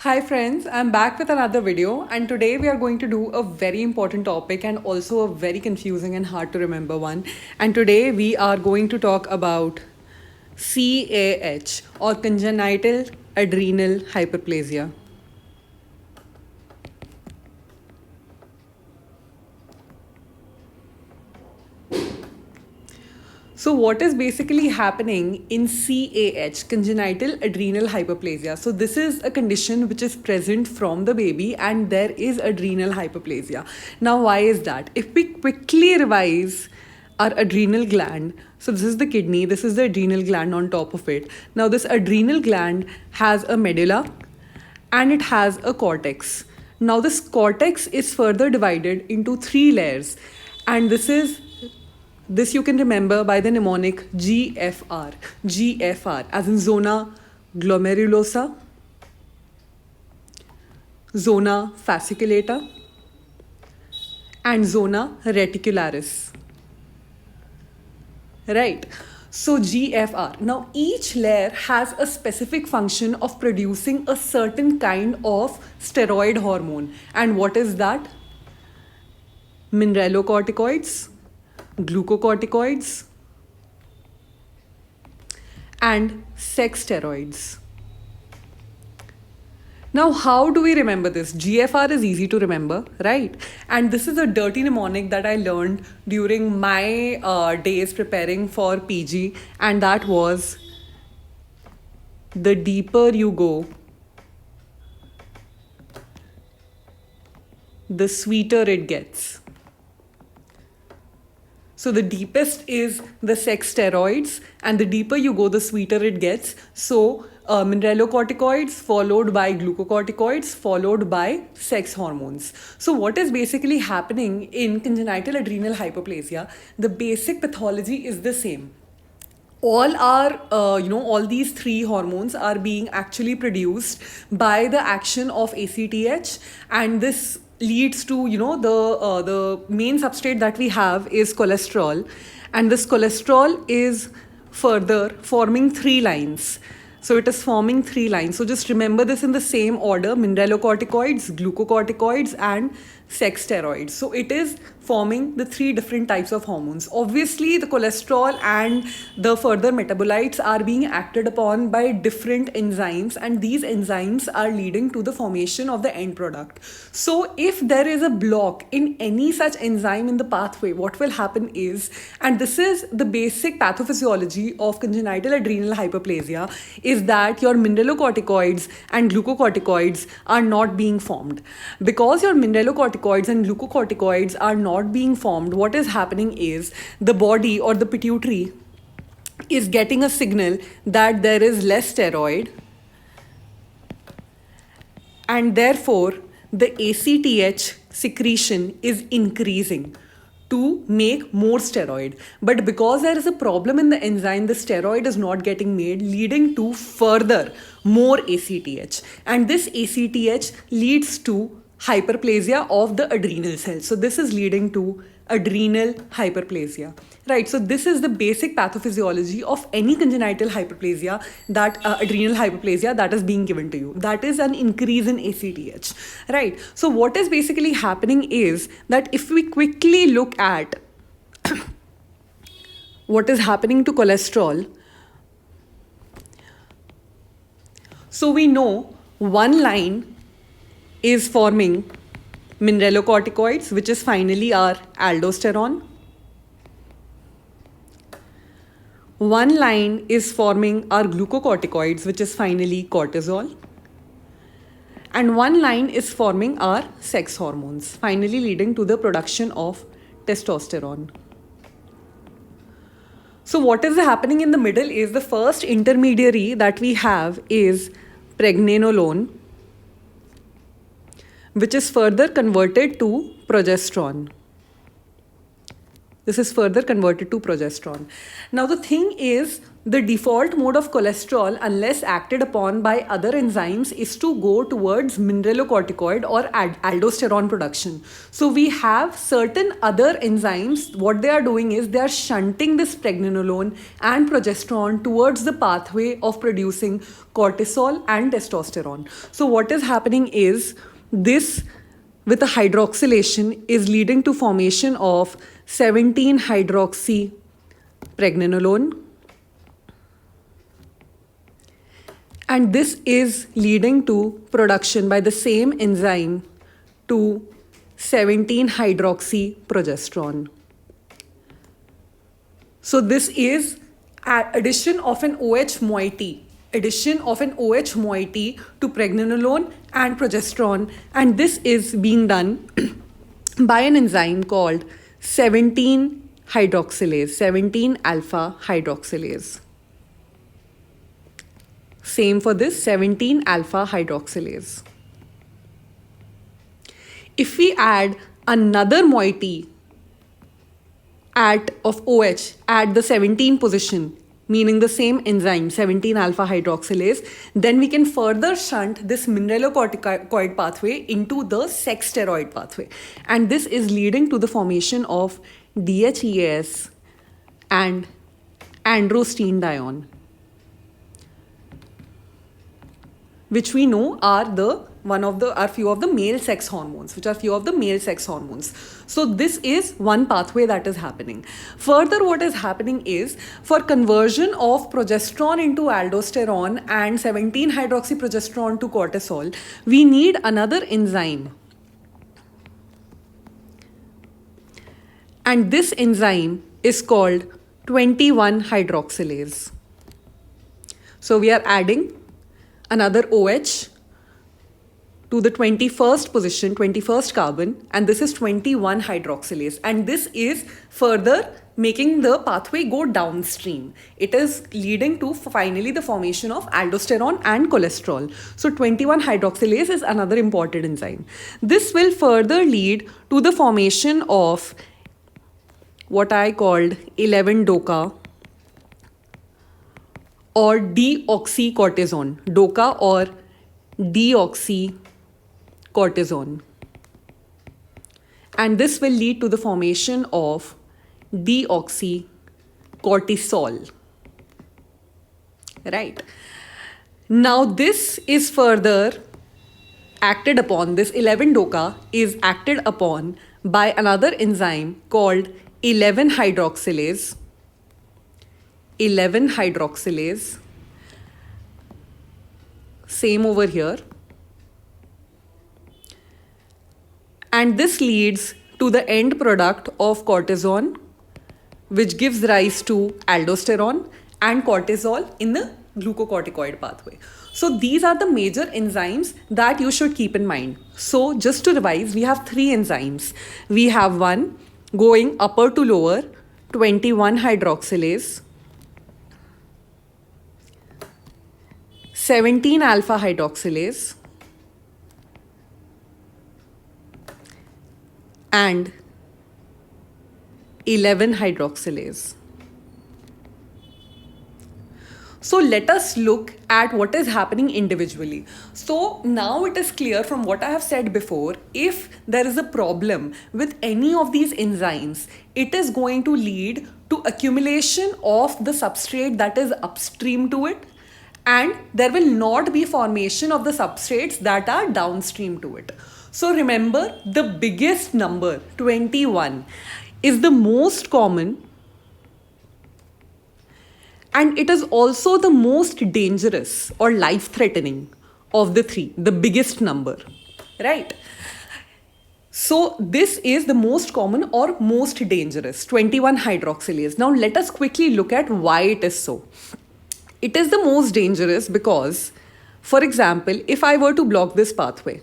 Hi friends, I'm back with another video and today we are going to do a very important topic and also a very confusing and hard to remember one. And today we are going to talk about CAH or congenital adrenal hyperplasia. So, what is basically happening in CAH, congenital adrenal hyperplasia? So, this is a condition which is present from the baby, and there is adrenal hyperplasia. Now, why is that? If we quickly revise our adrenal gland, so this is the kidney, this is the adrenal gland on top of it. Now, this adrenal gland has a medulla and it has a cortex. Now, this cortex is further divided into three layers, and this you can remember by the mnemonic GFR. GFR as in zona glomerulosa, zona fasciculata, and zona reticularis. Right. So GFR. Now each layer has a specific function of producing a certain kind of steroid hormone. And what is that? Mineralocorticoids, glucocorticoids, and sex steroids. Now, how do we remember this? GFR is easy to remember, right? And this is a dirty mnemonic that I learned during my days preparing for PG, and that was the deeper you go, the sweeter it gets. So the deepest is the sex steroids, and the deeper you go, the sweeter it gets. So mineralocorticoids followed by glucocorticoids followed by sex hormones. So what is basically happening in congenital adrenal hyperplasia? The basic pathology is the same. All these three hormones are being actually produced by the action of ACTH, and this leads to the main substrate that we have is cholesterol, and this cholesterol is further forming three lines. So it is forming three lines. So just remember this in the same order: mineralocorticoids, glucocorticoids, and sex steroids. So it is forming the three different types of hormones. Obviously, the cholesterol and the further metabolites are being acted upon by different enzymes, and these enzymes are leading to the formation of the end product. So if there is a block in any such enzyme in the pathway, what will happen is, and this is the basic pathophysiology of congenital adrenal hyperplasia, is that your mineralocorticoids and glucocorticoids are not being formed. Because your mineralocorticoids and glucocorticoids are not being formed, what is happening is the body or the pituitary is getting a signal that there is less steroid, and therefore the ACTH secretion is increasing to make more steroid. But because there is a problem in the enzyme, the steroid is not getting made, leading to further more ACTH. And this ACTH leads to hyperplasia of the adrenal cells. So this is leading to adrenal hyperplasia. Right, so this is the basic pathophysiology of any congenital hyperplasia, that adrenal hyperplasia that is being given to you. That is an increase in ACTH. Right, so what is basically happening is that if we quickly look at what is happening to cholesterol, so we know one line is forming mineralocorticoids, which is finally our aldosterone. One line is forming our glucocorticoids, which is finally cortisol. And one line is forming our sex hormones, finally leading to the production of testosterone. So what is happening in the middle is the first intermediary that we have is pregnenolone, which is further converted to progesterone. This is further converted to progesterone. Now the thing is, the default mode of cholesterol, unless acted upon by other enzymes, is to go towards mineralocorticoid or aldosterone production. So we have certain other enzymes. What they are doing is they are shunting this pregnenolone and progesterone towards the pathway of producing cortisol and testosterone. So what is happening is this, with a hydroxylation, is leading to formation of 17 hydroxy pregnenolone, and this is leading to production by the same enzyme to 17 hydroxy progesterone. So this is addition of an OH moiety, addition of an OH moiety to pregnenolone and progesterone, and this is being done by an enzyme called 17 hydroxylase, 17 alpha hydroxylase. Same for this 17 alpha hydroxylase. If we add another moiety of OH at the 17 position, meaning the same enzyme 17 alpha hydroxylase, then we can further shunt this mineralocorticoid pathway into the sex steroid pathway, and this is leading to the formation of DHEAS and androstenedione, which we know are few of the male sex hormones, So this is one pathway that is happening. Further, what is happening is, for conversion of progesterone into aldosterone and 17 hydroxyprogesterone to cortisol, we need another enzyme. And this enzyme is called 21 hydroxylase. So we are adding another OH to the 21st position, 21st carbon, and this is 21 hydroxylase, and this is further making the pathway go downstream. It is leading to finally the formation of aldosterone and cholesterol. So 21 hydroxylase is another important enzyme. This will further lead to the formation of what I called 11-DOCA or deoxycortisone, DOCA or deoxycortisone, and this will lead to the formation of deoxycortisol. Right. Now this is further acted upon, this 11-DOCA is acted upon by another enzyme called 11-hydroxylase. 11-hydroxylase. Same over here. And this leads to the end product of cortisone, which gives rise to aldosterone and cortisol in the glucocorticoid pathway. So these are the major enzymes that you should keep in mind. So just to revise, we have three enzymes. We have one going upper to lower, 21 hydroxylase, 17 alpha hydroxylase, and 11 hydroxylase. So let us look at what is happening individually. So now it is clear from what I have said before, if there is a problem with any of these enzymes, it is going to lead to accumulation of the substrate that is upstream to it, and there will not be formation of the substrates that are downstream to it. So remember, the biggest number, 21, is the most common, and it is also the most dangerous or life-threatening of the three, the biggest number, right? So this is the most common or most dangerous, 21 hydroxylase. Now let us quickly look at why it is so. It is the most dangerous because, for example, if I were to block this pathway,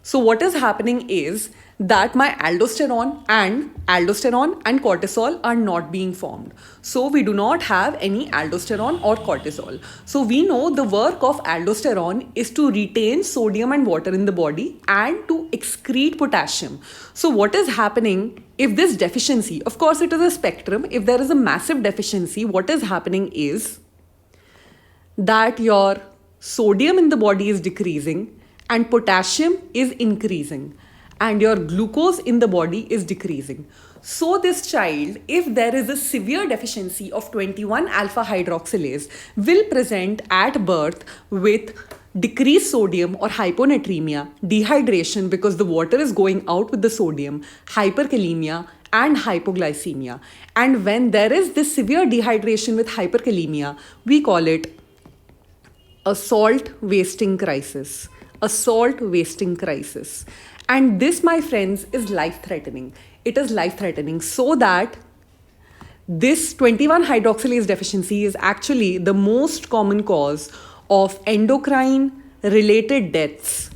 So what is happening is that my aldosterone and cortisol are not being formed. So we do not have any aldosterone or cortisol. So we know the work of aldosterone is to retain sodium and water in the body and to excrete potassium. So what is happening if this deficiency, of course it is a spectrum, if there is a massive deficiency, what is happening is that your sodium in the body is decreasing and potassium is increasing and your glucose in the body is decreasing. So this child, if there is a severe deficiency of 21 alpha hydroxylase, will present at birth with decreased sodium or hyponatremia, dehydration because the water is going out with the sodium, hyperkalemia and hypoglycemia. And when there is this severe dehydration with hyperkalemia, we call it a salt wasting crisis. A salt wasting crisis. And this, my friends, is life threatening. It is life threatening, so that this 21 hydroxylase deficiency is actually the most common cause of endocrine related deaths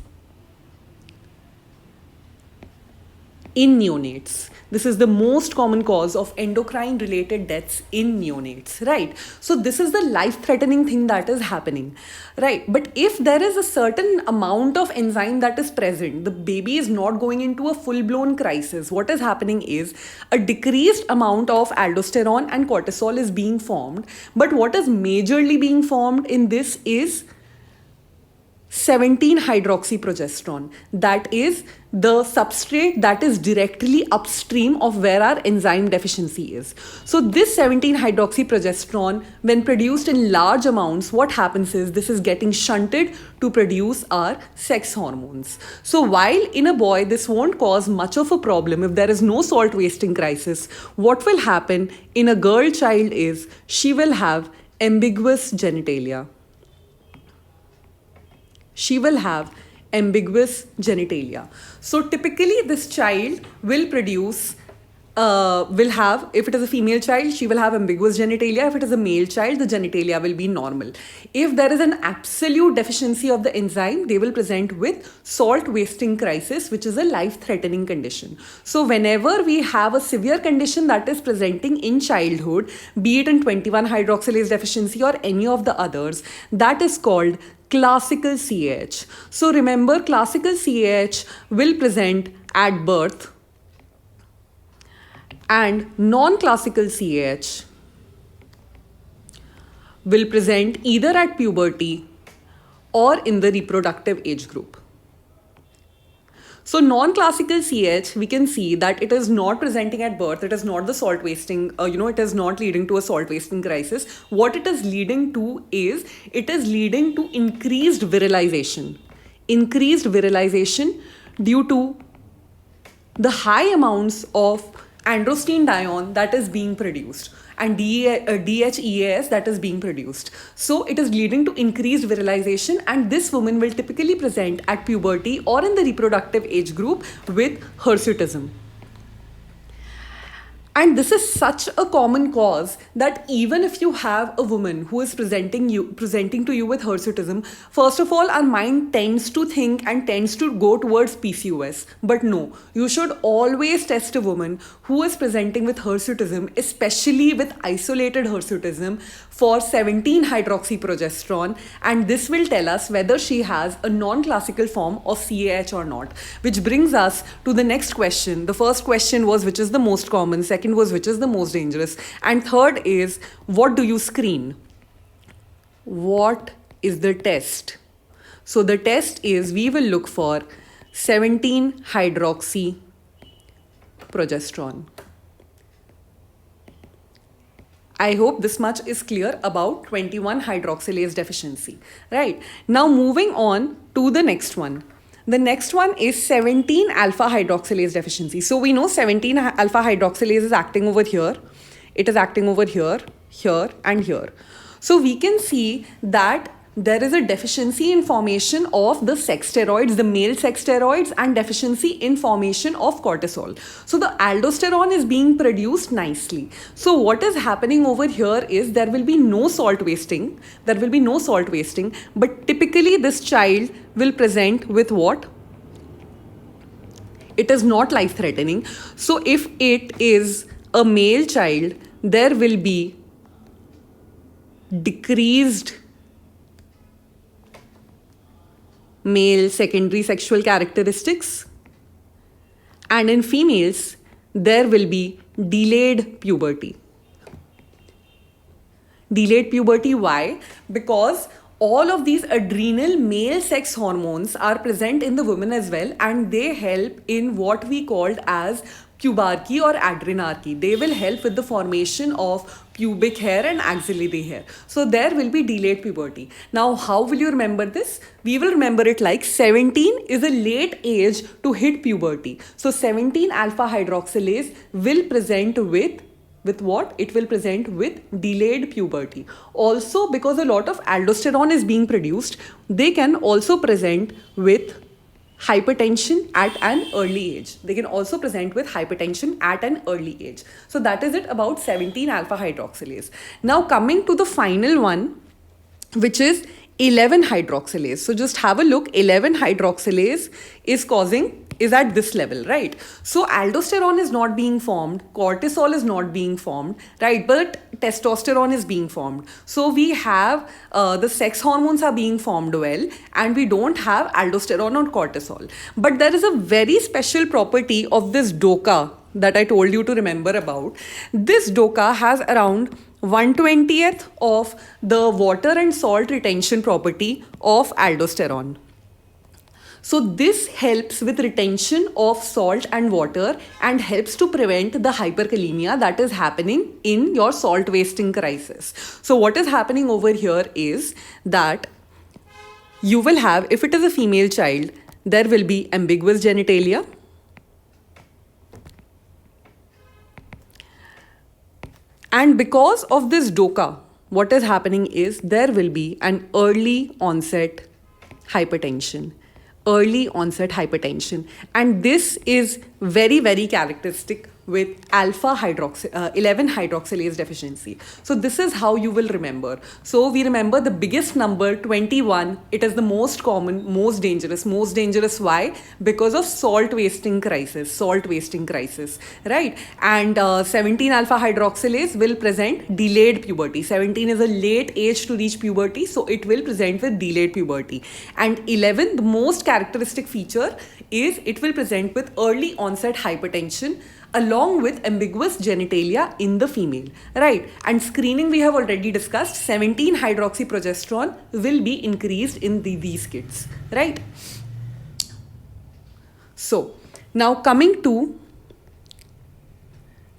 in neonates. This is the most common cause of endocrine related deaths in neonates, right? So this is the life threatening thing that is happening, right? But if there is a certain amount of enzyme that is present, the baby is not going into a full blown crisis. What is happening is a decreased amount of aldosterone and cortisol is being formed. But what is majorly being formed in this is 17-hydroxyprogesterone. That is the substrate that is directly upstream of where our enzyme deficiency is. So this 17-hydroxyprogesterone, when produced in large amounts, what happens is this is getting shunted to produce our sex hormones. So while in a boy this won't cause much of a problem if there is no salt wasting crisis, what will happen in a girl child is she will have ambiguous genitalia. She will have ambiguous genitalia. So typically this child will produce, if it is a female child, she will have ambiguous genitalia. If it is a male child, the genitalia will be normal. If there is an absolute deficiency of the enzyme, they will present with salt wasting crisis, which is a life-threatening condition. So whenever we have a severe condition that is presenting in childhood, be it in 21 hydroxylase deficiency or any of the others, that is called classical CAH. So remember, classical CAH will present at birth and non-classical CAH will present either at puberty or in the reproductive age group. So non-classical CH, we can see that it is not presenting at birth. It is not the salt wasting, it is not leading to a salt wasting crisis. What it is leading to is, it is leading to increased virilization. Increased virilization due to the high amounts of androstenedione that is being produced and DHEAS that is being produced. So it is leading to increased virilization, and this woman will typically present at puberty or in the reproductive age group with hirsutism. And this is such a common cause that even if you have a woman who is presenting to you with hirsutism, first of all, our mind tends to think and tends to go towards PCOS. But no, you should always test a woman who is presenting with hirsutism, especially with isolated hirsutism, for 17-hydroxyprogesterone, and this will tell us whether she has a non-classical form of CAH or not. Which brings us to the next question. The first question was which is the most common, second was which is the most dangerous, and third is what do you screen? What is the test? So the test is we will look for 17-hydroxyprogesterone. I hope this much is clear about 21 hydroxylase deficiency. Right. Now moving on to the next one. The next one is 17 alpha hydroxylase deficiency. So we know 17 alpha hydroxylase is acting over here. It is acting over here, here and here. So we can see that there is a deficiency in formation of the sex steroids, the male sex steroids, and deficiency in formation of cortisol. So the aldosterone is being produced nicely. So what is happening over here is there will be no salt wasting. There will be no salt wasting. But typically this child will present with what? It is not life threatening. So if it is a male child, there will be decreased male secondary sexual characteristics, and in females there will be delayed puberty. Delayed puberty, why? Because all of these adrenal male sex hormones are present in the woman as well, and they help in what we called as pubarchy or adrenarchy. They will help with the formation of pubic hair and axillary hair. So there will be delayed puberty. Now, how will you remember this? We will remember it like 17 is a late age to hit puberty. So 17 alpha hydroxylase will present with what? It will present with delayed puberty. Also, because a lot of aldosterone is being produced, they can also present with hypertension at an early age. They can also present with hypertension at an early age. So that is it about 17 alpha hydroxylase. Now coming to the final one, which is 11 hydroxylase. So just have a look. 11 hydroxylase is at this level, right? So aldosterone is not being formed, cortisol is not being formed, right? But testosterone is being formed. So we have the sex hormones are being formed well, and we don't have aldosterone or cortisol. But there is a very special property of this DOCA that I told you to remember about. This DOCA has around 1/20th of the water and salt retention property of aldosterone. So this helps with retention of salt and water and helps to prevent the hyperkalemia that is happening in your salt wasting crisis. So what is happening over here is that you will have, if it is a female child, there will be ambiguous genitalia. And because of this DOCA, what is happening is there will be an early onset hypertension. Early onset hypertension. And this is very, very characteristic with 11 hydroxylase deficiency. So this is how you will remember. So we remember the biggest number, 21. It is the most common, most dangerous. Most dangerous, why? Because of salt wasting crisis, right? And 17 alpha hydroxylase will present delayed puberty. 17 is a late age to reach puberty, so it will present with delayed puberty. And 11, the most characteristic feature is it will present with early onset hypertension along with ambiguous genitalia in the female, right? And screening we have already discussed. 17 hydroxyprogesterone will be increased in these kids, right? So now coming to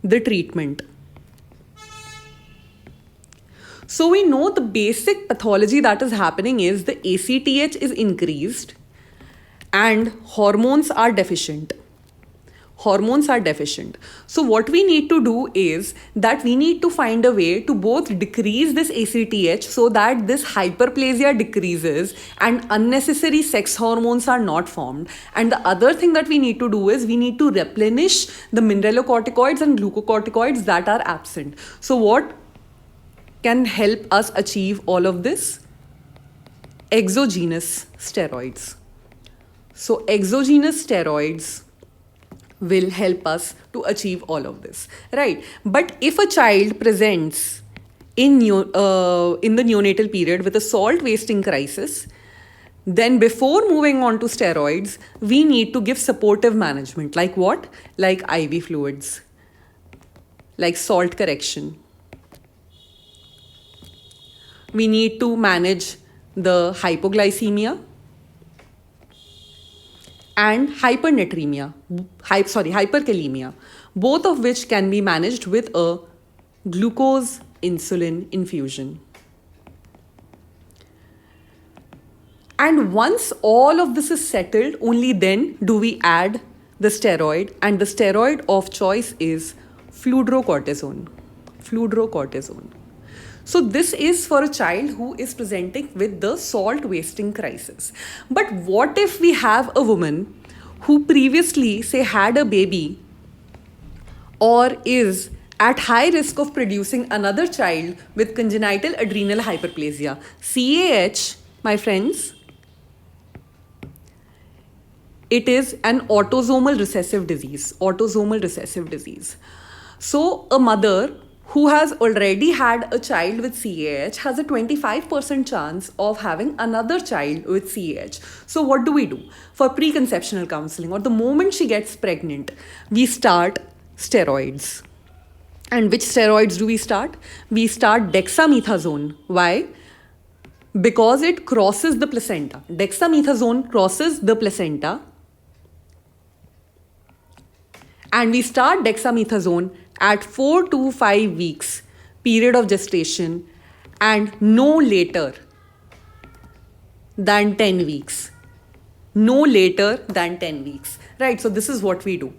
the treatment. So we know the basic pathology that is happening is the ACTH is increased and hormones are deficient. So what we need to do is that we need to find a way to both decrease this ACTH so that this hyperplasia decreases and unnecessary sex hormones are not formed. And the other thing that we need to do is we need to replenish the mineralocorticoids and glucocorticoids that are absent. So what can help us achieve all of this? Exogenous steroids. So exogenous steroids will help us to achieve all of this, right? But if a child presents in the neonatal period with a salt wasting crisis, then before moving on to steroids, we need to give supportive management. Like what? Like IV fluids, like salt correction. We need to manage the hypoglycemia and hyperkalemia, both of which can be managed with a glucose insulin infusion. And once all of this is settled, only then do we add the steroid, and the steroid of choice is fludrocortisone. So this is for a child who is presenting with the salt wasting crisis. But what if we have a woman who previously, say, had a baby or is at high risk of producing another child with congenital adrenal hyperplasia? CAH, my friends, is a It is an autosomal recessive disease. Autosomal recessive disease. So, a mother who has already had a child with CAH has a 25% chance of having another child with CAH. So, what do we do? For preconceptional counseling, or the moment she gets pregnant, we start steroids. And which steroids do we start? We start dexamethasone. Why? Because it crosses the placenta. Dexamethasone crosses the placenta. And we start dexamethasone at 4 to 5 weeks period of gestation and no later than 10 weeks. No later than 10 weeks. Right, so this is what we do.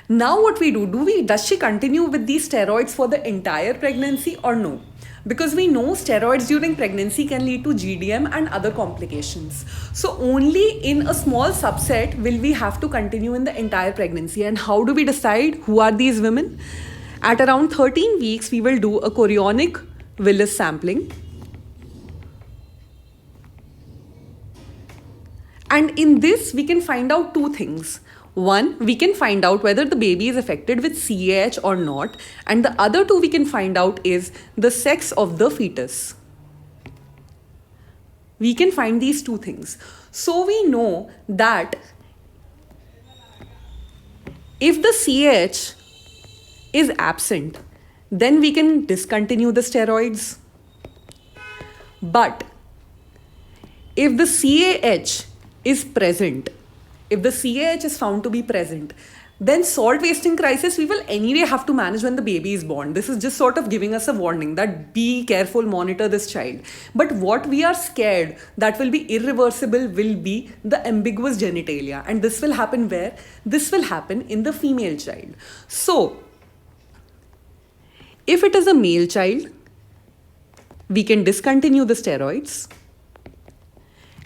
Now what we do, does she continue with these steroids for the entire pregnancy or no? Because we know steroids during pregnancy can lead to GDM and other complications. So only in a small subset will we have to continue in the entire pregnancy. And how do we decide who are these women? At around 13 weeks, we will do a chorionic villus sampling. And in this, we can find out two things. One, we can find out whether the baby is affected with CAH or not. And the other two we can find out is the sex of the fetus. We can find these two things. So we know that if the CAH is absent, then we can discontinue the steroids. But if the CAH is present, if the CAH is found to be present, then salt wasting crisis we will anyway have to manage when the baby is born. This is just sort of giving us a warning that be careful, monitor this child. But what we are scared that will be irreversible will be the ambiguous genitalia. And this will happen where? This will happen in the female child. So, if it is a male child, we can discontinue the steroids.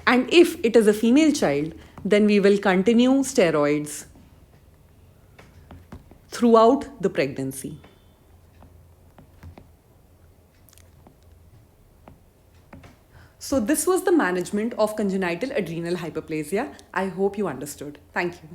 And if it is a female child, then we will continue steroids throughout the pregnancy. So this was the management of congenital adrenal hyperplasia. I hope you understood. Thank you.